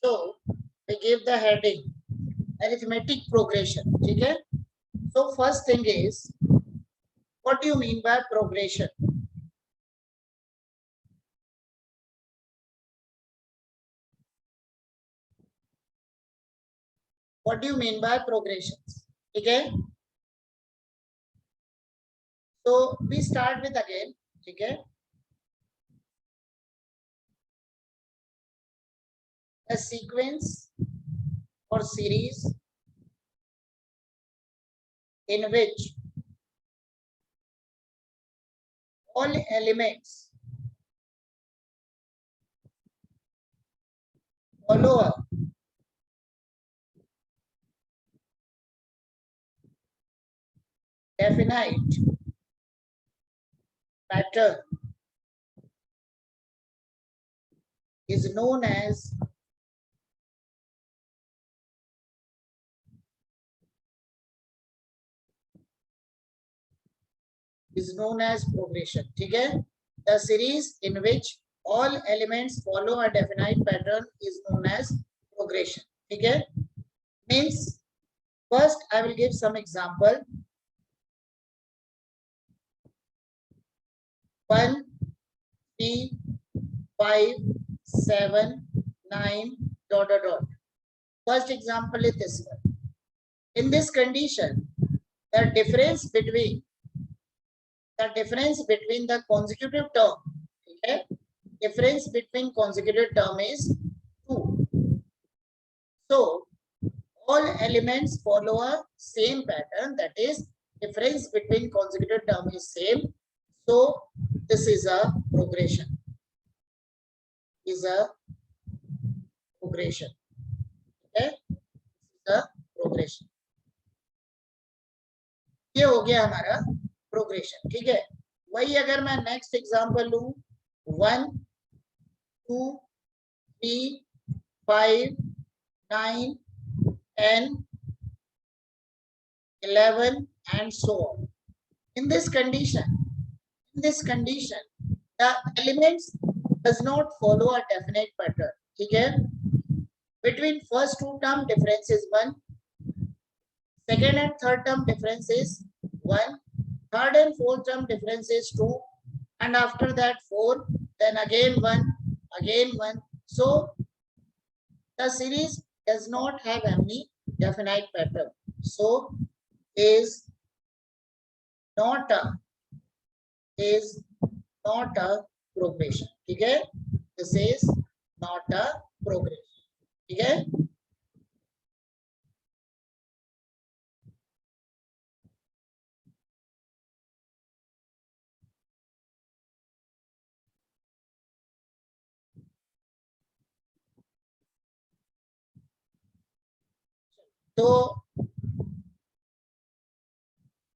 So we give the heading arithmetic progression. ठीक है? So first thing is, what do you mean by progression? What do you mean by progressions? ठीक है? So we start with again. ठीक है? A sequence or series in which all elements follow a definite pattern is known as progression. ठीक है? The series in which all elements follow a definite pattern is known as progression. ठीक है? Means first I will give some example. 1, 3, 5, 7, 9, dot dot dot. First example is this one. In this condition, the difference between the consecutive term, okay, difference between consecutive term is 2. So all elements follow a same pattern, that is difference between consecutive term is same. So this is a progression. Okay, the progression. ये हो गया हमारा progression. ठीक है? वही अगर मैं next example लूं, 1, 2, 3, 5, 9, 10, 11 and so on. In this condition, the elements does not follow a definite pattern. ठीक है? Between first two term difference is 1, second and third term difference is 1, third and fourth term difference is 2, and after that 4, then again 1, again 1. So the series does not have any definite pattern. So is not a progression. ठीक है? This is not a progression. ठीक है? So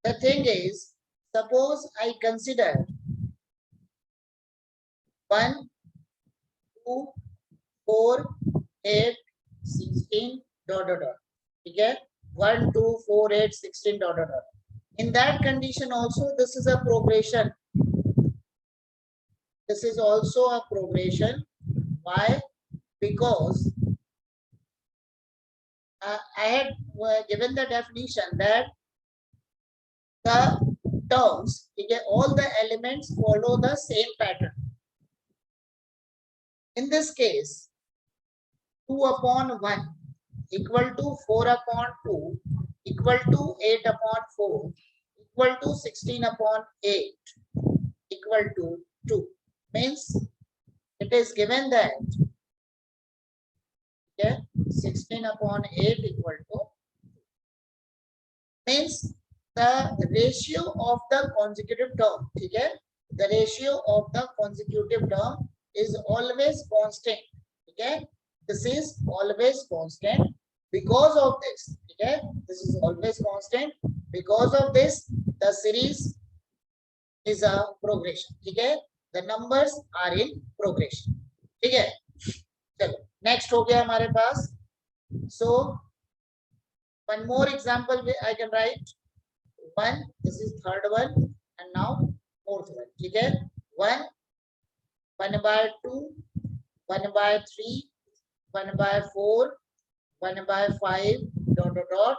the thing is, suppose I consider 1, 2, 4, 8, 16, dot dot dot. ठीक है? 1, 2, 4, 8, 16, dot dot dot. In that condition also, this is a progression. This is also a progression. Why? Because I had given the definition that the terms, okay, all the elements follow the same pattern. In this case, 2 upon 1 equal to 4 upon 2 equal to 8 upon 4 equal to 16 upon 8 equal to 2. Means it is given that, okay, 16 upon 8 equal to 2. Means the ratio of the consecutive term, okay, the ratio of the consecutive term is always constant. Okay, this is always constant. Because of this, okay, this is always constant. Because of this, the series is a progression. Okay, the numbers are in progression. ठीक है? चलो next हो गया हमारे पास. So one more example I can write. 1, this is third one, and now fourth one. ठीक है? 1, 1 by 2, 1 by 3, 1 by 4, 1 by 5, dot, dot, dot.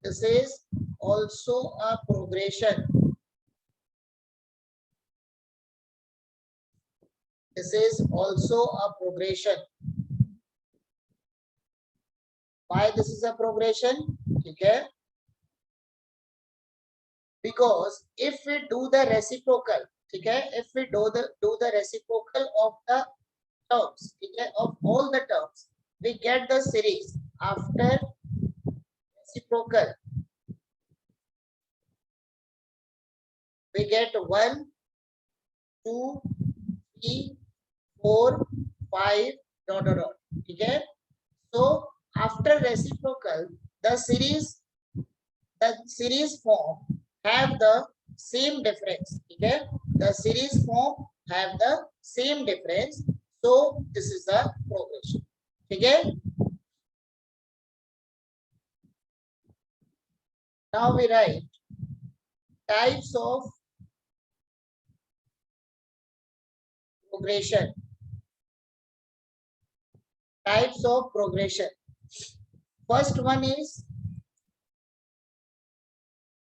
This is also a progression. This is also a progression. Why this is a progression? Okay. Because if we do the reciprocal, okay, if we do the reciprocal of the terms, okay, of all the terms, we get the series after reciprocal. We get 1, 2, 3, 4, 5, dot, dot, dot. Okay. So after reciprocal, the series form have the same difference. Okay. The series form have the same difference. So this is the progression. Okay. Now we write types of progression. Types of progression. First one is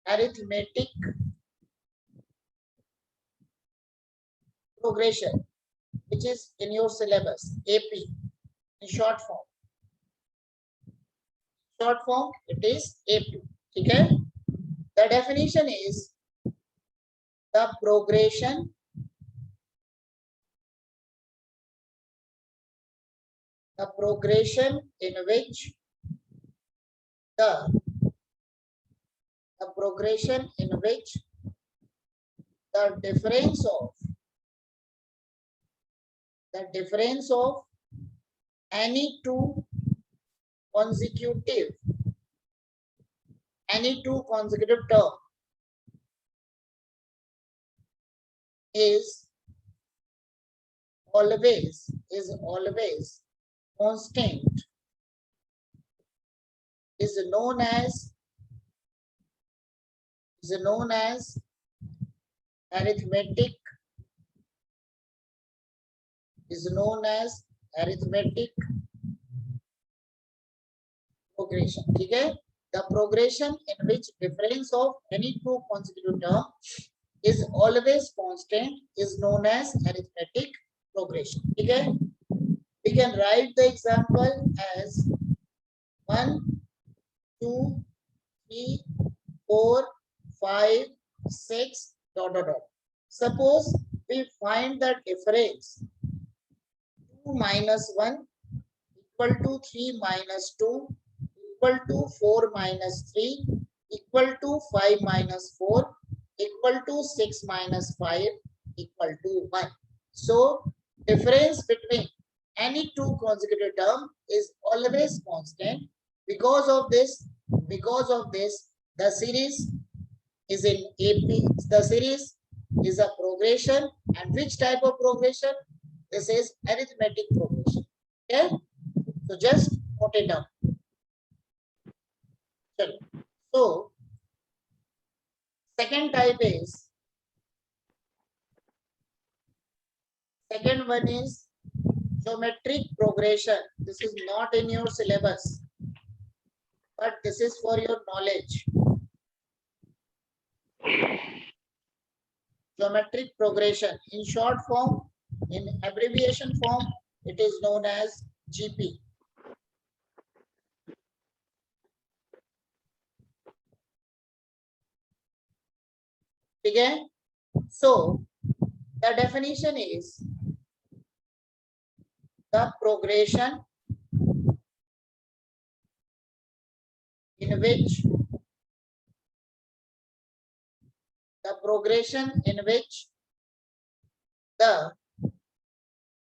arithmetic progression, which is in your syllabus, AP, in short form. Short form, it is AP. Okay? The definition is the progression in which the progression in which the difference of any two consecutive term is always constant, is known as arithmetic progression. Okay? The progression in which difference of any two consecutive term is always constant is known as arithmetic progression. Okay? We can write the example as 1, 2, 3, 4, 5, 6, dot, dot, dot. Suppose we find the difference 2 minus 1 equal to 3 minus 2 equal to 4 minus 3 equal to 5 minus 4 equal to 6 minus 5 equal to 1. So difference between any two consecutive term is always constant. Because of this, the series is in AP. The series is a progression. And which type of progression? This is arithmetic progression. Okay? So just note it down. So second one is geometric progression. This is not in your syllabus, but this is for your knowledge. Geometric progression in short form, in abbreviation form, it is known as GP. Okay? So the definition is the progression in which the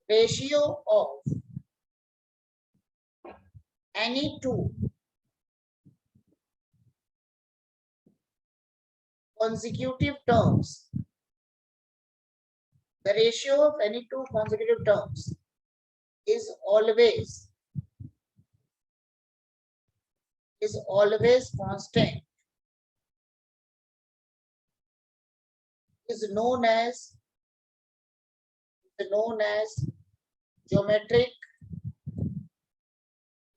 ratio of any two consecutive terms, the ratio of any two consecutive terms is always constant, is known as geometric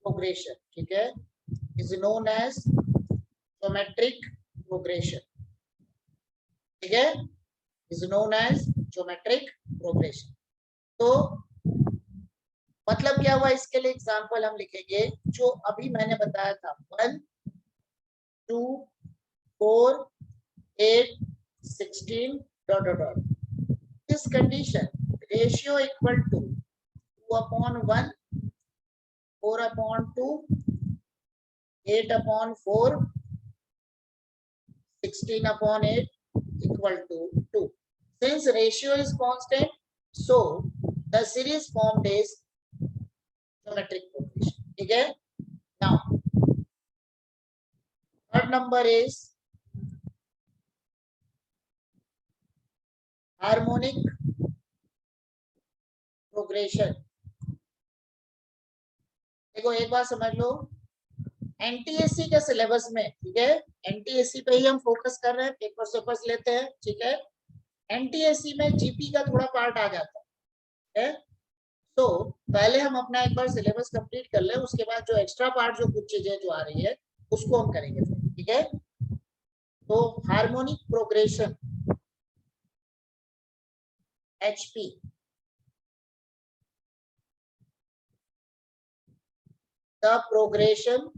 progression, ठीक है, is known as geometric progression, ठीक है, is known as geometric progression. तो मतलब क्या हुआ, इसके लिए एग्जांपल हम लिखेंगे जो अभी मैंने बताया था, 1 2 4 8 16 dot dot dot. This condition ratio equal to 2/1, 4/2, 8/4, 16/8 equal to 2. Since ratio is constant, so the series formed is geometric progression. ठीक है? Now, third number is harmonic progression. देखो एक बात समझ लो, एनटीएससी के सिलेबस में, ठीक है, एनटीएससी पे ही हम फोकस कर रहे हैं, पेपर्स लेते हैं, ठीक है। एनटीएससी में जीपी का थोड़ा पार्ट आ जाता है, तो पहले हम अपना एक बार सिलेबस कंप्लीट कर ले, उसके बाद जो एक्स्ट्रा पार्ट जो कुछ चीजें जो आ रही है उसको हम करेंगे, ठीक है। तो harmonic progression HP, the progression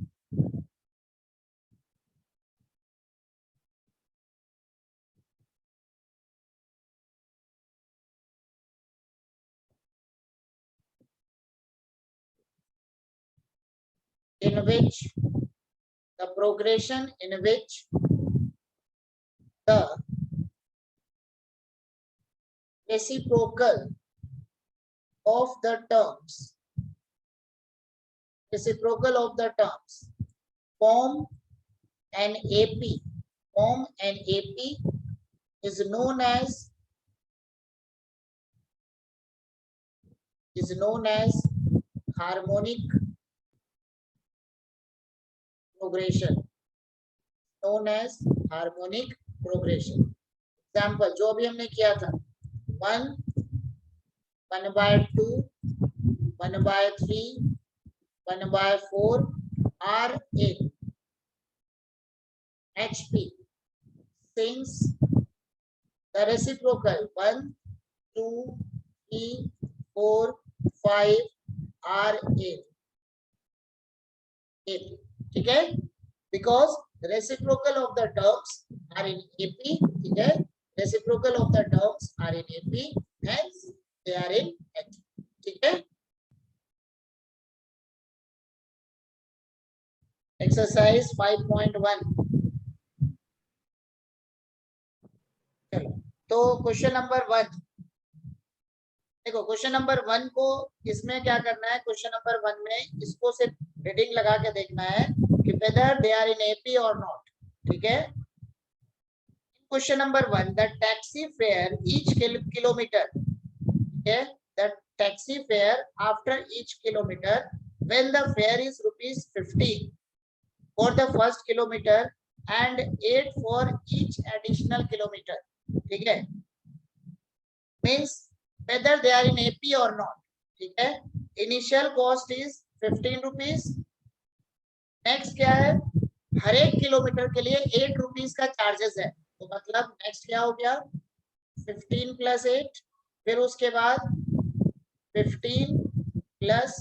in which the progression in which the reciprocal of the terms form an AP is known as harmonic progression, known as harmonic progression. Example जो अभी हमने किया था, 1 1/2 1/3 1/4 R in HP, since the reciprocal 1 2 3 4 5 R in AP, ठीक है, because reciprocal of the terms are in AP, ठीक है, reciprocal of the terms are in AP, hence they are in H, ठीक है। एक्सरसाइज 5.1, चलो तो क्वेश्चन नंबर 1 देखो, question number 1 को इसमें क्या करना है, क्वेश्चन नंबर 1 में इसको सिर्फ हेडिंग लगा के देखना है कि whether they are in AP or not, ठीक है। Question number 1, the taxi fare each kilometre, ठीक है, the taxi fare after each kilometre when the fare is ₹50 for the first kilometer and 8 for each additional kilometer, ठीक है, means whether they are in AP or not, ठीक है। Initial cost is 15 rupees, next क्या है, हर एक kilometre के लिए 8 rupees का चार्जेस है, तो मतलब नेक्स्ट क्या हो गया, 15 + 8, फिर उसके बाद 15 +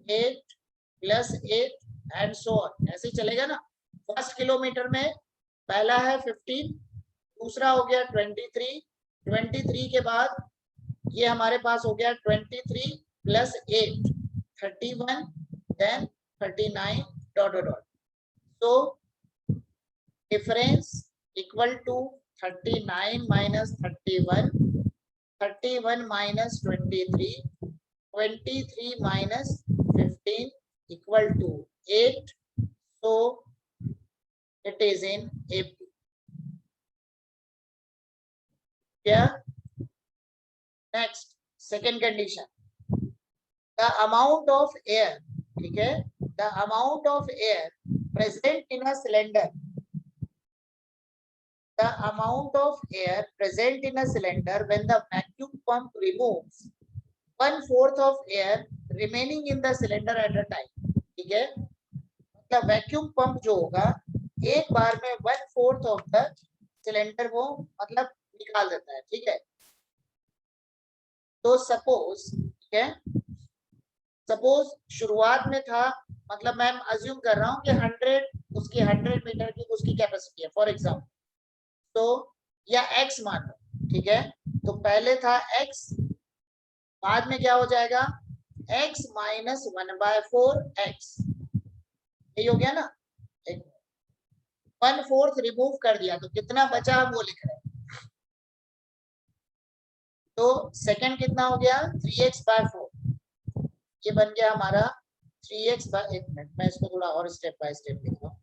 8 + 8 एंड सो ऑन, ऐसे ही चलेगा ना। फर्स्ट किलोमीटर में पहला है 15, दूसरा हो गया 23, 23 के बाद ये हमारे पास हो गया 23 + 8 31, then 39 dot dot dot, so difference equal to 39 minus 31, 31 minus 23, 23 minus 15 equal to 8, so it is in AP, yeah। Next, second condition, the amount of air, ठीक है, the amount of air present in a cylinder, the amount of air present in a cylinder when the vacuum pump removes 1/4 of air remaining in the cylinder at a time, ठीक ठीक है, मतलब vacuum pump जो होगा एक बार में 1/4 of the cylinder वो मतलब निकाल देता है, ठीक है। तो सपोज, ठीक है, सपोज शुरुआत में था, मतलब मैं अज्यूम कर रहा हूँ कि 100 मीटर की उसकी कैपेसिटी है फॉर एग्जाम्पल, तो या x मान लो, ठीक है। तो पहले था x, बाद में क्या हो जाएगा x माइनस 1/4 x, यही हो गया ना। 1/4 रिमूव कर दिया तो कितना बचा वो लिख रहे हैं। तो सेकंड कितना हो गया 3x/4, ये बन गया हमारा 3x बाय, एक मिनट मैं इसको थोड़ा और स्टेप बाय स्टेप लिख रहा हूँ।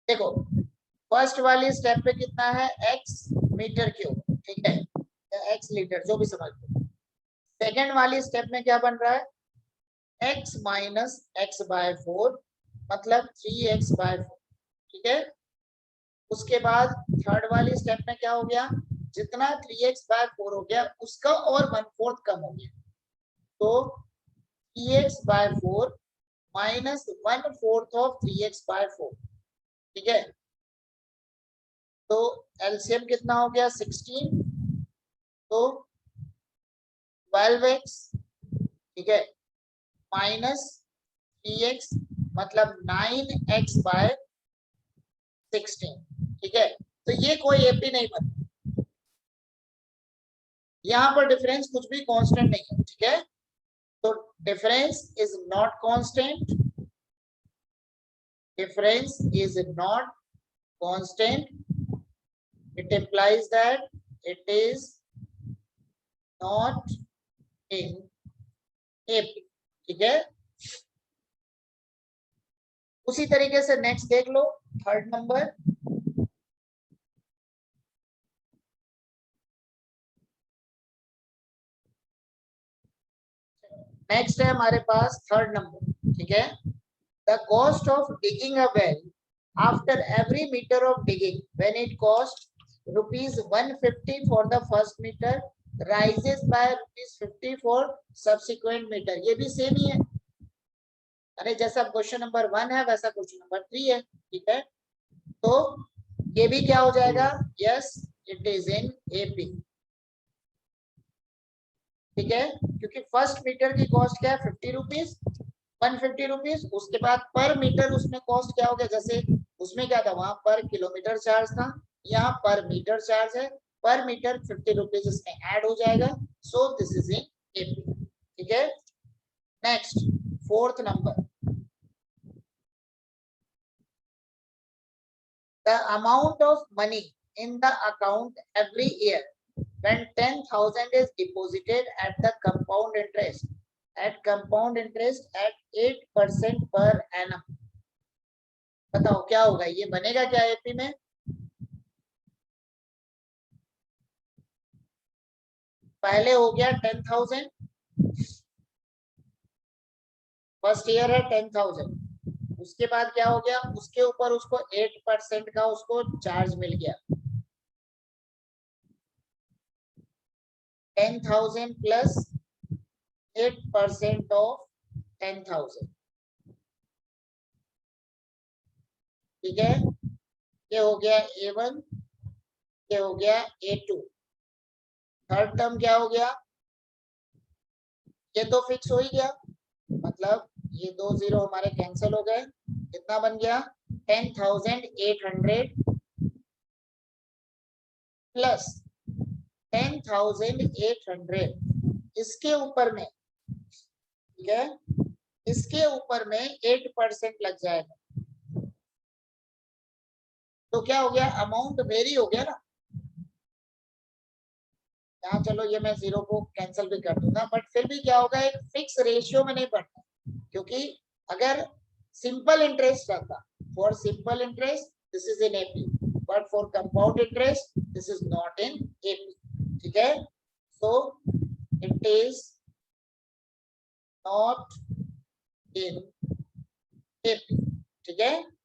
देखो फर्स्ट वाली स्टेप पे कितना है x मीटर क्यूब, ठीक है, या x लीटर जो भी समझ लो। सेकंड वाली स्टेप में क्या बन रहा है x माइनस x/4 मतलब 3x/4, ठीक है। उसके बाद थर्ड वाली स्टेप में क्या हो गया, जितना 3x/4 हो गया उसका और 1/4 कम हो गया, तो 3x/4 माइनस 1/4 ऑफ 3x/4, ठीक है। तो एलसीएम कितना हो गया 16, तो 12x, ठीक है, माइनस 3x मतलब 9x/16, ठीक है। तो ये कोई एपी नहीं बनता, यहाँ पर डिफरेंस कुछ भी कांस्टेंट नहीं है, ठीक है। तो difference is not constant, difference is not constant, it implies that it is not in AP, ठीक है। उसी तरीके से नेक्स्ट देख लो, थर्ड नंबर, नेक्स्ट है हमारे पास थर्ड नंबर, ठीक है। The cost of digging a well after every metre of digging when it cost ₹150 for the first metre rises by ₹50 for subsequent meter, ये भी सेम ही है, अरे जैसा क्वेश्चन नंबर 1 है वैसा क्वेश्चन नंबर 3 है, ठीक है। तो ये भी क्या हो जाएगा, yes it is in AP, ठीक है, क्योंकि फर्स्ट मीटर की कॉस्ट क्या है 50 रुपीज, 150 रुपीज, उसके बाद पर मीटर उसमें कॉस्ट क्या हो गया, जैसे उसमें क्या था वहां पर किलोमीटर चार्ज था, यहाँ पर मीटर चार्ज है, पर मीटर 50 रुपीज इसमें ऐड हो जाएगा, so this is in AP, ठीक है। Next fourth number, the amount of money in the account every year when 10,000 is deposited at the compound interest at 8% per annum, बताओ क्या होगा, ये बनेगा क्या एपी में। पहले हो गया 10,000, फर्स्ट ईयर है 10,000, उसके बाद क्या हो गया, उसके ऊपर उसको 8% का उसको चार्ज मिल गया, 10,000 प्लस 8% ऑफ 10,000, ठीक है। ये हो गया A1, ये हो गया A2, थर्ड टर्म क्या हो गया, ये तो फिक्स हो ही गया, मतलब ये 2 0 हमारे कैंसिल हो गए, कितना बन गया 10,800 प्लस 10,800, इसके ऊपर में, ठीक है, इसके ऊपर में 8% लग जाएगा, तो क्या हो गया अमाउंट वेरी हो गया ना, यहाँ चलो ये मैं 0 को कैंसिल भी कर दूंगा, बट फिर भी क्या होगा एक फिक्स रेशियो में नहीं पड़ता, क्योंकि अगर सिंपल इंटरेस्ट रहता, for simple interest this is in AP, but for compound interest this is not in AP, ठीक है। So it is not in AP, ठीक है।